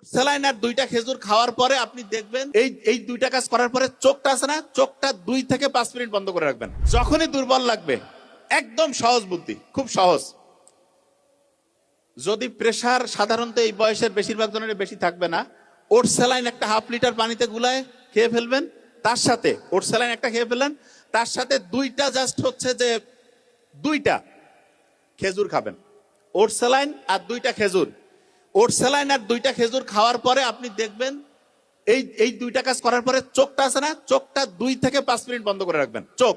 Saline আর 2টা খেজুর খাওয়ার পরে আপনি দেখবেন এই 2টা কাজ করার পরে চোখটা আছে না, চোখটা 2 থেকে 5 মিনিট বন্ধ করে রাখবেন। যখনই দুর্বল লাগবে, একদম সহজ বুদ্ধি, খুব সহজ। যদি প্রেসার সাধারণত এই বয়সের বেশিরভাগ জনের বেশি থাকবে না, ওট স্যালাইন একটা হাফ লিটার পানিতে গুলায় খেয়ে ফেলবেন। তার সাথে ওট স্যালাইন একটা খেয়ে ফেললেন, তার সাথে 2টা জাস্ট হচ্ছে যে 2টা খেজুর খাবেন। ওট স্যালাইন আর 2টা খেজুর, ওট স্যালাইন আর 2টা খেজুর খাওয়ার পরে আপনি দেখবেন এই 2টা কাজ করার পরে চোখটা আছে না, চোখটা 2 থেকে 5 মিনিট বন্ধ করে রাখবেন। চোখ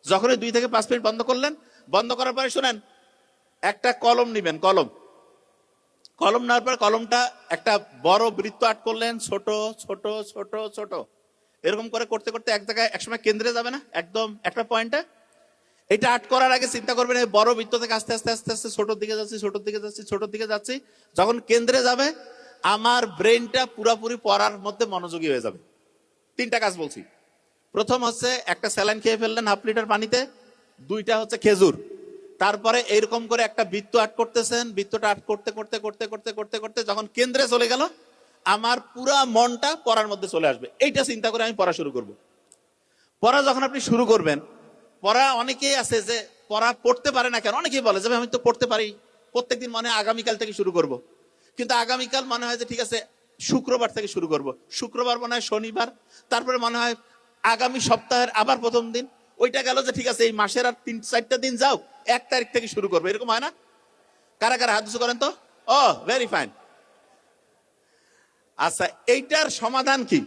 যখনই 2 থেকে 5 মিনিট বন্ধ করলেন, বন্ধ করার পরে শুনেন, একটা কলম নিবেন। কলম নেওয়ার পর কলমটা একটা বড় বৃত্ত আট করলেন, ছোট ছোট ছোট ছোট এরকম করে করতে করতে এক জায়গায় একসময় কেন্দ্রে যাবে না, একদম একটা পয়েন্টে। এটা আট করার আগে চিন্তা করবেন এই বড় বৃত্ত থেকে আস্তে আস্তে আস্তে আস্তে ছোটর দিকে যাচ্ছি, ছোটর দিকে যাচ্ছি, ছোটর দিকে যাচ্ছি। যখন কেন্দ্রে যাবে, আমার ব্রেনটা পুরোপুরি পড়ার মধ্যে মনোযোগী হয়ে যাবে। 3টা কাজ বলছি। প্রথম হচ্ছে একটা স্যালাইন খেয়ে ফেললেন হাফ লিটার পানিতে, 2টা হচ্ছে খেজুর। তারপরে এইরকম করে একটা বৃত্ত আট করতেছেন, বৃত্তটা আট করতে করতে করতে করতে করতে করতে যখন কেন্দ্রে চলে গেল, আমার পুরা মনটা পড়ার মধ্যে চলে আসবে। এইটা চিন্তা করে আমি পড়া শুরু করব। পড়া যখন আপনি শুরু করবেন, পড়া অনেকেই আছে যে পড়া পড়তে পারে না কেন, অনেকেই বলে যে আমি তো পড়তে পারি, প্রত্যেকদিন মনে হয় আগামীকাল থেকে শুরু করব। কিন্তু আগামীকাল মনে হয় যে ঠিক আছে শুক্রবার থেকে শুরু করব, শুক্রবার মনে হয় শনিবার, তারপরে মনে হয় আগামী সপ্তাহের আবার প্রথম দিন। ওইটা গেল যে ঠিক আছে এই মাসের আর 3-4টা দিন যাও, 1 তারিখ থেকে শুরু করবো। এরকম হয় না? কারা কারা হাত উঁচু করেন তো। ও ভেরি ফাইন। আচ্ছা, এইটার সমাধান কি?